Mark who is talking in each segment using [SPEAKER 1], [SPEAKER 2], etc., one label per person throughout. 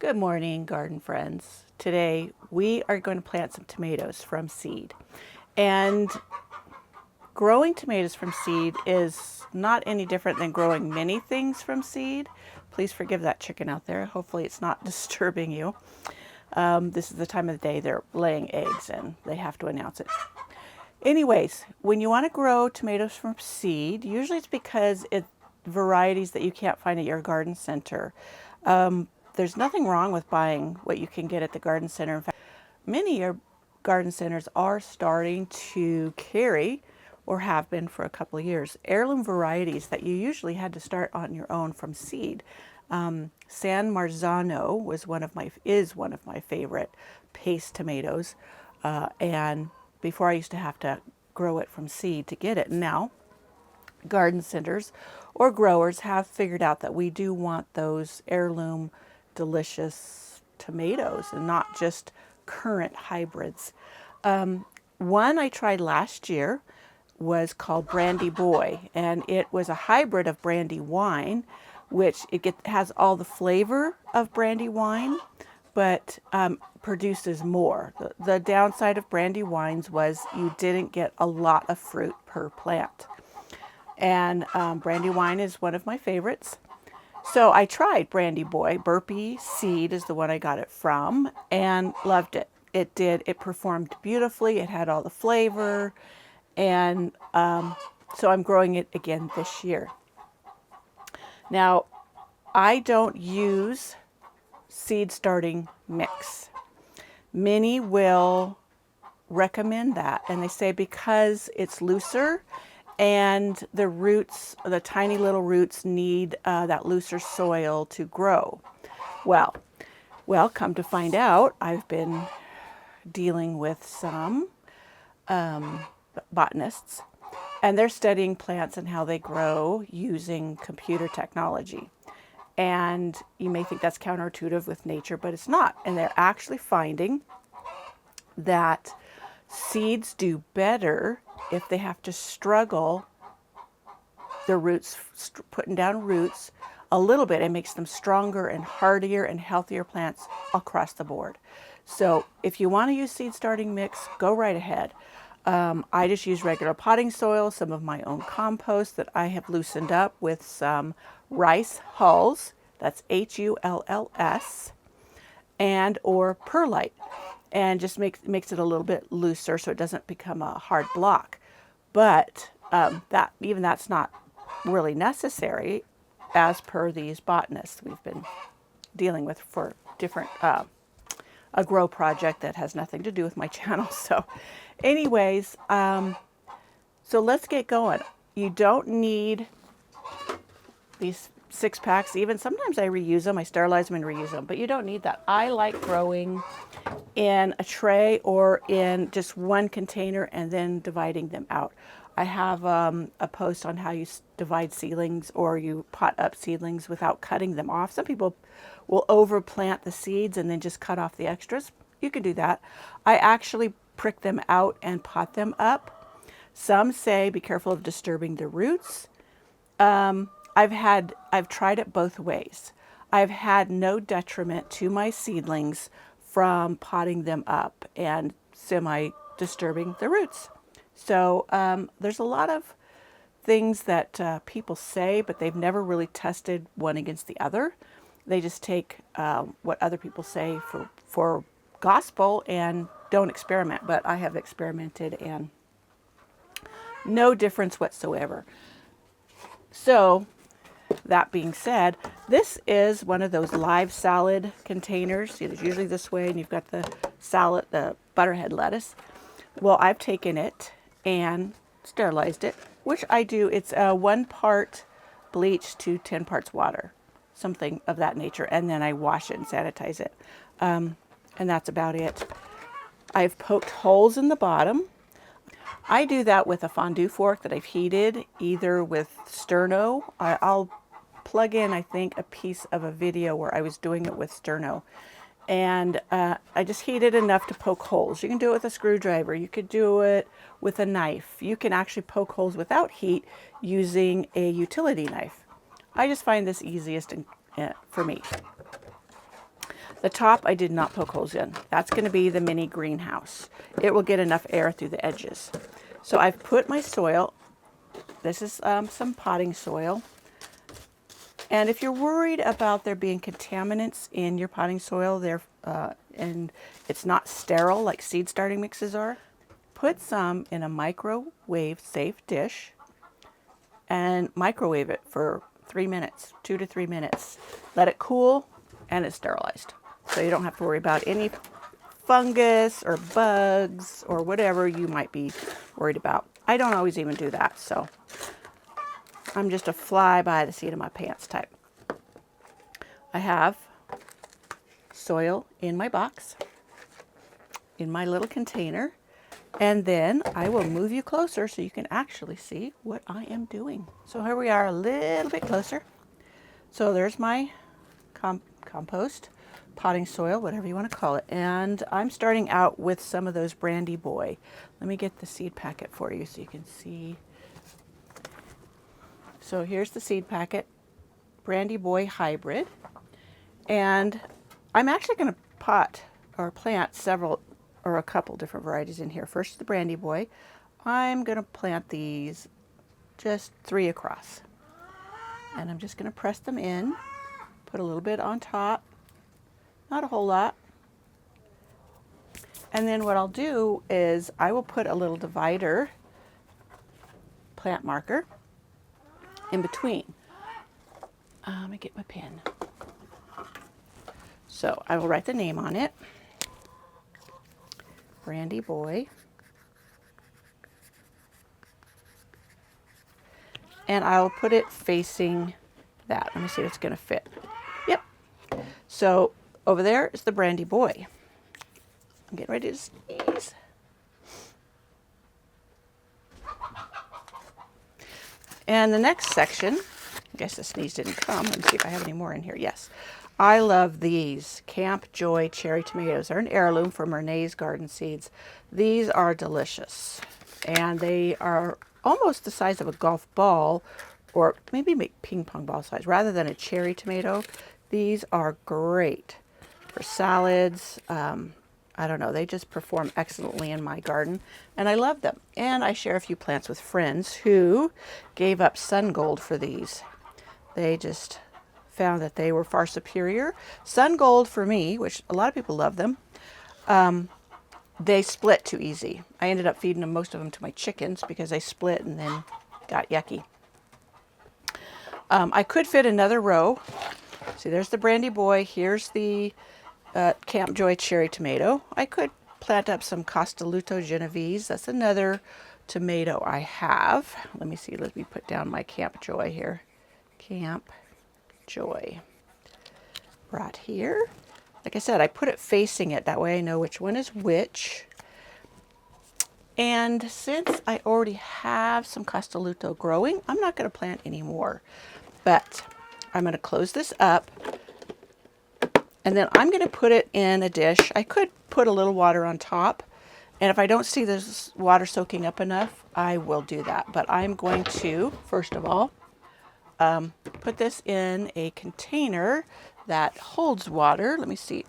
[SPEAKER 1] Good morning, garden friends. Today we are going to plant some tomatoes from seed. And growing tomatoes from seed is not any different than growing many things from seed. Please forgive that chicken out there. Hopefully it's not disturbing you. This is the time of the day they're laying eggs and they have to announce it. Anyways, when you want to grow tomatoes from seed, usually it's because it's varieties that you can't find at your garden center. There's nothing wrong with buying what you can get at the garden center. In fact, many garden centers are starting to carry, or have been for a couple of years, heirloom varieties that you usually had to start on your own from seed. San Marzano is one of my favorite paste tomatoes, and before I used to have to grow it from seed to get it. Now, garden centers or growers have figured out that we do want those heirloom delicious tomatoes and not just current hybrids. One I tried last year was called Brandy Boy, and it was a hybrid of brandy wine, which has all the flavor of brandy wine, but produces more. The downside of brandy wines was you didn't get a lot of fruit per plant. And brandy wine is one of my favorites. So I tried Brandy Boy. Burpee Seed is the one I got it from, and loved it. It performed beautifully. It had all the flavor, and so I'm growing it again this year. Now, I don't use seed starting mix. Many will recommend that, and they say because it's looser and the roots, the tiny little roots, need that looser soil to grow. Well, come to find out, I've been dealing with some botanists, and they're studying plants and how they grow using computer technology. And you may think that's counterintuitive with nature, but it's not. And they're actually finding that seeds do better if they have to struggle their roots, putting down roots a little bit. It makes them stronger and hardier and healthier plants across the board. So if you want to use seed starting mix, go right ahead. I just use regular potting soil, some of my own compost that I have loosened up with some rice hulls, that's Hulls, and or perlite, and just makes it a little bit looser so it doesn't become a hard block. But that's not really necessary as per these botanists we've been dealing with for different a grow project that has nothing to do with my channel. So anyways, so let's get going. You don't need these 6-packs. Even sometimes I reuse them. I sterilize them and reuse them, but you don't need that. I like growing in a tray or in just one container and then dividing them out. I have a post on how you divide seedlings, or you pot up seedlings without cutting them off. Some people will overplant the seeds and then just cut off the extras. You can do that. I actually prick them out and pot them up. Some say be careful of disturbing the roots. I've tried it both ways. I've had no detriment to my seedlings from potting them up and semi-disturbing the roots. So there's a lot of things that people say, but they've never really tested one against the other. They just take what other people say for gospel and don't experiment. But I have experimented and no difference whatsoever. So that being said, this is one of those live salad containers. It's usually this way, and you've got the salad, the butterhead lettuce. Well, I've taken it and sterilized it, which I do. It's 1 part bleach to 10 parts water, something of that nature, and then I wash it and sanitize it. And that's about it. I've poked holes in the bottom. I do that with a fondue fork that I've heated, either with sterno. I'll plug in, I think, a piece of a video where I was doing it with sterno. And I just heat it enough to poke holes. You can do it with a screwdriver. You could do it with a knife. You can actually poke holes without heat using a utility knife. I just find this easiest for me. The top I did not poke holes in. That's going to be the mini greenhouse. It will get enough air through the edges. So I've put my soil. This is some potting soil. And if you're worried about there being contaminants in your potting soil, and it's not sterile like seed starting mixes are, put some in a microwave safe dish and microwave it for 3 minutes, 2 to 3 minutes. Let it cool and it's sterilized. So you don't have to worry about any fungus or bugs or whatever you might be worried about. I don't always even do that, so I'm just a fly by the seat of my pants type. I have soil in my box, in my little container, and then I will move you closer so you can actually see what I am doing. So here we are a little bit closer. So there's my compost, potting soil, whatever you want to call it. And I'm starting out with some of those Brandy Boy. Let me get the seed packet for you so you can see. So here's the seed packet, Brandy Boy hybrid. And I'm actually going to plant several or a couple different varieties in here. First, the Brandy Boy. I'm going to plant these just 3 across. And I'm just going to press them in, put a little bit on top, not a whole lot. And then what I'll do is I will put a little divider plant marker in between. Let me get my pen. So I will write the name on it. Brandy Boy. And I'll put it facing that. Let me see if it's going to fit. Yep. So over there is the Brandy Boy. I'm getting ready to sneeze. And the next section, I guess the sneeze didn't come. Let me see if I have any more in here. Yes. I love these Camp Joy cherry tomatoes. They're an heirloom from Renee's Garden Seeds. These are delicious. And they are almost the size of a golf ball, or maybe ping pong ball size, rather than a cherry tomato. These are great for salads. I don't know, they just perform excellently in my garden, and I love them. And I share a few plants with friends who gave up sun gold for these. They just found that they were far superior. Sun gold for me, which a lot of people love them, they split too easy. I ended up feeding most of them to my chickens because they split and then got yucky. I could fit another row. See, there's the Brandy Boy. Here's the Camp Joy cherry tomato. I could plant up some Castelluto Genovese. That's another tomato I have. Let me see. Let me put down my Camp Joy here. Camp Joy. Right here. Like I said, I put it facing it. That way I know which one is which. And since I already have some Castelluto growing, I'm not going to plant any more. But I'm going to close this up. And then I'm going to put it in a dish. I could put a little water on top. And if I don't see this water soaking up enough, I will do that. But I'm going to, first of all, put this in a container that holds water. Let me see.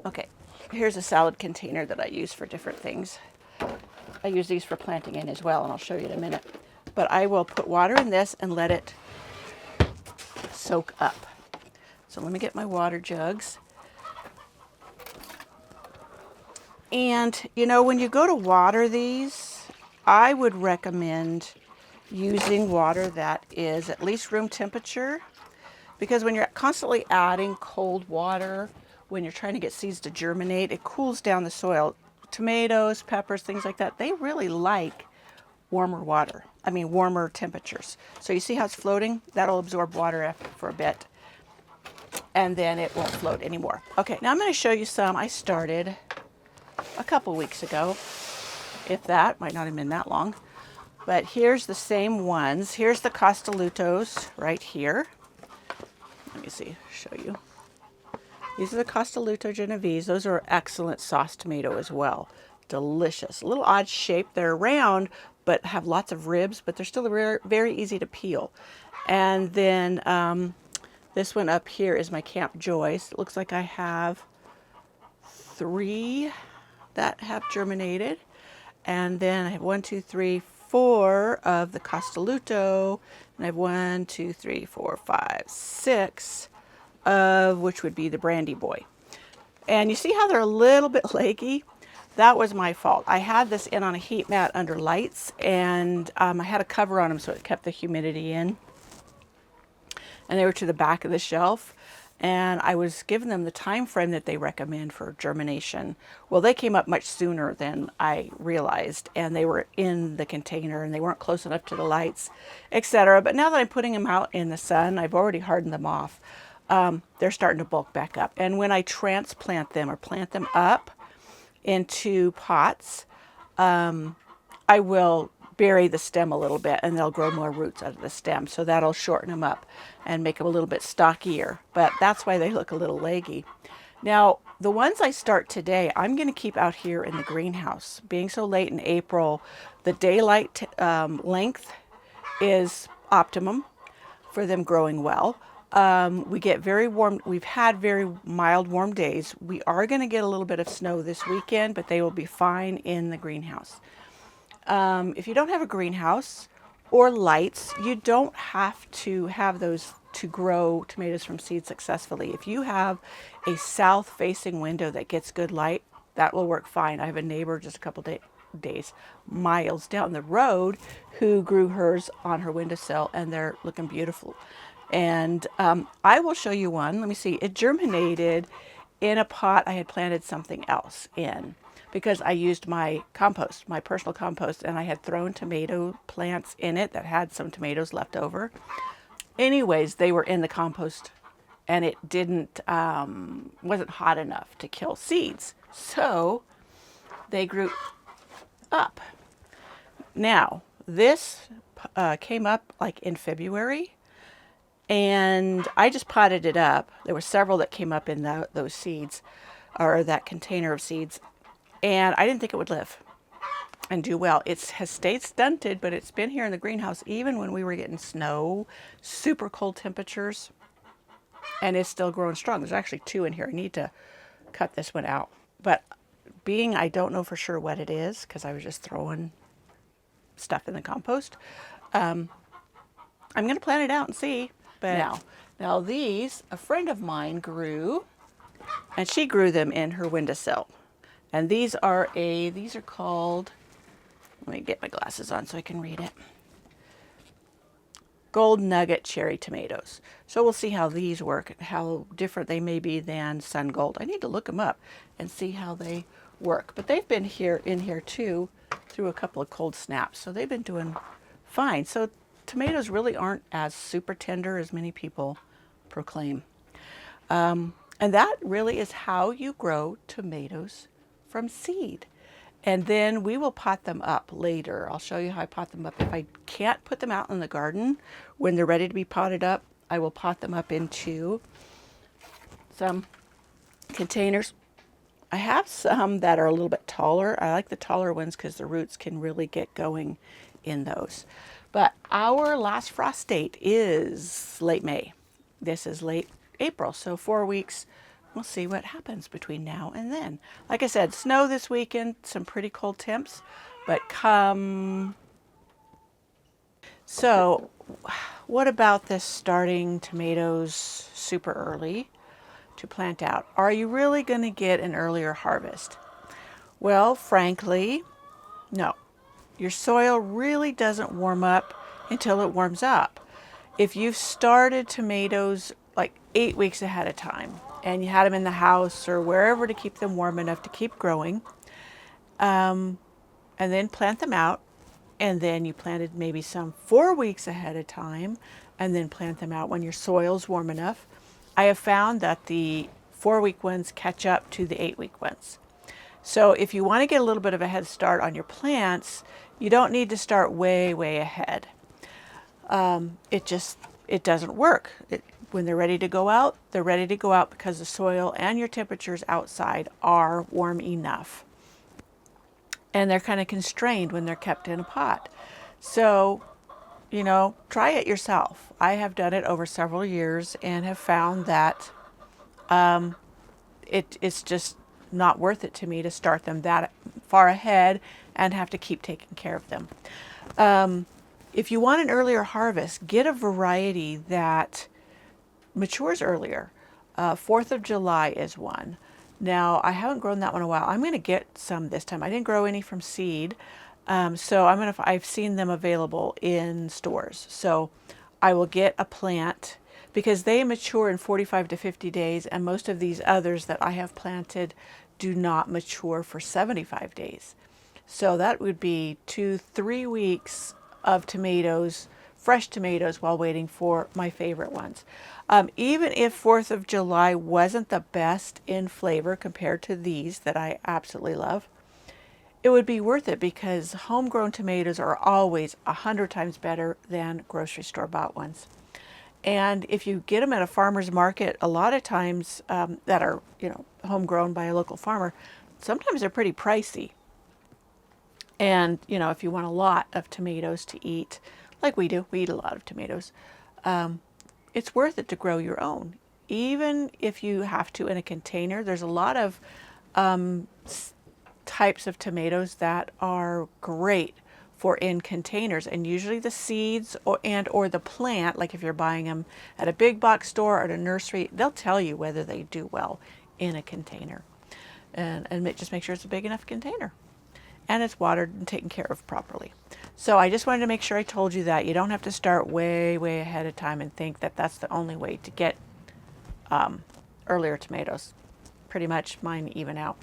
[SPEAKER 1] Okay, here's a salad container that I use for different things. I use these for planting in as well, and I'll show you in a minute. But I will put water in this and let it soak up. So let me get my water jugs. And, you know, when you go to water these, I would recommend using water that is at least room temperature, because when you're constantly adding cold water, when you're trying to get seeds to germinate, it cools down the soil. Tomatoes, peppers, things like that, they really like warmer water. I mean, warmer temperatures. So you see how it's floating? That'll absorb water for a bit, and then it won't float anymore. Okay, now I'm going to show you some I started a couple weeks ago, if that, might not have been that long. But here's the same ones. Here's the Castellutos right here. Let me see, show you. These are the Castelluto Genovese. Those are excellent sauce tomato as well. Delicious. A little odd shape. They're round, but have lots of ribs, but they're still very, very easy to peel. And then This one up here is my Camp Joyce. It looks like I have 3 that have germinated. And then I have 1, 2, 3, 4 of the Castelluto. And I have 1, 2, 3, 4, 5, 6 of which would be the Brandy Boy. And you see how they're a little bit leggy? That was my fault. I had this in on a heat mat under lights, and I had a cover on them so it kept the humidity in. And they were to the back of the shelf, and I was giving them the time frame that they recommend for germination. Well, they came up much sooner than I realized, and they were in the container and they weren't close enough to the lights, etc. But now that I'm putting them out in the sun, I've already hardened them off. They're starting to bulk back up. And when I transplant them or plant them up into pots, I will bury the stem a little bit and they'll grow more roots out of the stem. So that'll shorten them up and make them a little bit stockier. But that's why they look a little leggy. Now, the ones I start today, I'm going to keep out here in the greenhouse. Being so late in April, the daylight length is optimum for them growing well. We get very warm. We've had very mild, warm days. We are going to get a little bit of snow this weekend, but they will be fine in the greenhouse. If you don't have a greenhouse or lights, you don't have to have those to grow tomatoes from seed successfully. If you have a south-facing window that gets good light, that will work fine. I have a neighbor just a couple days, miles down the road, who grew hers on her windowsill, and they're looking beautiful. And I will show you one. Let me see. It germinated in a pot I had planted something else in, because I used my compost, my personal compost, and I had thrown tomato plants in it that had some tomatoes left over. Anyways, they were in the compost, and it wasn't hot enough to kill seeds. So they grew up. Now, this came up like in February, and I just potted it up. There were several that came up in those seeds, or that container of seeds, and I didn't think it would live and do well. It has stayed stunted, but it's been here in the greenhouse even when we were getting snow, super cold temperatures, and it's still growing strong. There's actually 2 in here. I need to cut this one out. But I don't know for sure what it is, because I was just throwing stuff in the compost. I'm going to plant it out and see. But now these, a friend of mine grew, and she grew them in her windowsill. And these are called, let me get my glasses on so I can read it, Gold Nugget Cherry Tomatoes. So we'll see how these work, how different they may be than Sun Gold. I need to look them up and see how they work. But they've been in here too through a couple of cold snaps. So they've been doing fine. So tomatoes really aren't as super tender as many people proclaim. And that really is how you grow tomatoes from seed. And then we will pot them up later. I'll show you how I pot them up. If I can't put them out in the garden when they're ready to be potted up, I will pot them up into some containers. I have some that are a little bit taller. I like the taller ones because the roots can really get going in those. But our last frost date is late May. This is late April, so 4 weeks. We'll see what happens between now and then. Like I said, snow this weekend, some pretty cold temps, but So what about this starting tomatoes super early to plant out? Are you really going to get an earlier harvest? Well, frankly, no. Your soil really doesn't warm up until it warms up. If you've started tomatoes like 8 weeks ahead of time, and you had them in the house or wherever to keep them warm enough to keep growing, and then plant them out, and then you planted maybe some 4 weeks ahead of time, and then plant them out when your soil's warm enough, I have found that the 4-week ones catch up to the 8-week ones. So if you want to get a little bit of a head start on your plants, you don't need to start way, way ahead. It doesn't work. When they're ready to go out, they're ready to go out because the soil and your temperatures outside are warm enough. And they're kind of constrained when they're kept in a pot. So you know, try it yourself. I have done it over several years and have found that it's just not worth it to me to start them that far ahead and have to keep taking care of them. If you want an earlier harvest, get a variety that matures earlier. 4th of July is one. Now, I haven't grown that one in a while. I'm going to get some this time. I didn't grow any from seed, so I've seen them available in stores. So I will get a plant because they mature in 45 to 50 days, and most of these others that I have planted do not mature for 75 days. So that would be 2-3 weeks of tomatoes, fresh tomatoes, while waiting for my favorite ones. Even if 4th of July wasn't the best in flavor compared to these that I absolutely love, it would be worth it because homegrown tomatoes are always 100 times better than grocery store bought ones. And if you get them at a farmer's market, a lot of times that are, you know, homegrown by a local farmer, sometimes they're pretty pricey. And, you know, if you want a lot of tomatoes to eat, like we do, we eat a lot of tomatoes, it's worth it to grow your own. Even if you have to in a container, there's a lot of types of tomatoes that are great for in containers, and usually the seeds or the plant, like if you're buying them at a big box store or at a nursery, they'll tell you whether they do well in a container. And just make sure it's a big enough container and it's watered and taken care of properly. So I just wanted to make sure I told you that. You don't have to start way ahead of time and think that that's the only way to get earlier tomatoes. Pretty much mine even out.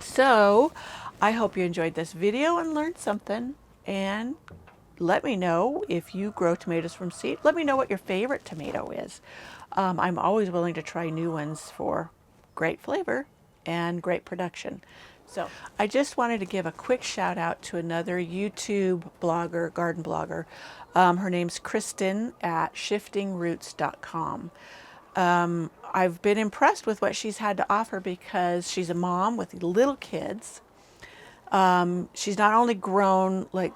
[SPEAKER 1] So I hope you enjoyed this video and learned something, and let me know if you grow tomatoes from seed. Let me know what your favorite tomato is. I'm always willing to try new ones for great flavor and great production. So I just wanted to give a quick shout out to another YouTube blogger, garden blogger. Her name's Kristen at shiftingroots.com. I've been impressed with what she's had to offer because she's a mom with little kids. She's not only grown like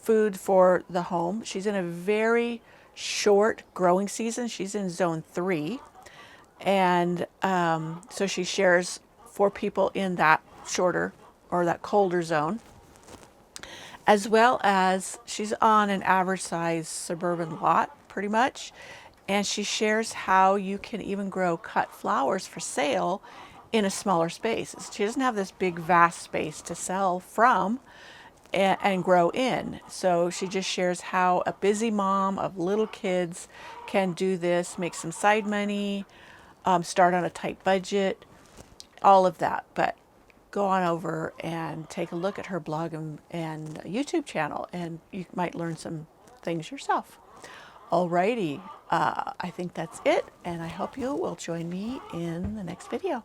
[SPEAKER 1] food for the home, she's in a very short growing season. She's in zone 3. And so she shares for people in that shorter or that colder zone, as well as she's on an average size suburban lot pretty much. And she shares how you can even grow cut flowers for sale in a smaller space. She doesn't have this big vast space to sell from and grow in. So she just shares how a busy mom of little kids can do this, make some side money, start on a tight budget, all of that. But go on over and take a look at her blog and YouTube channel, and you might learn some things yourself. Alrighty, I think that's it, and I hope you will join me in the next video.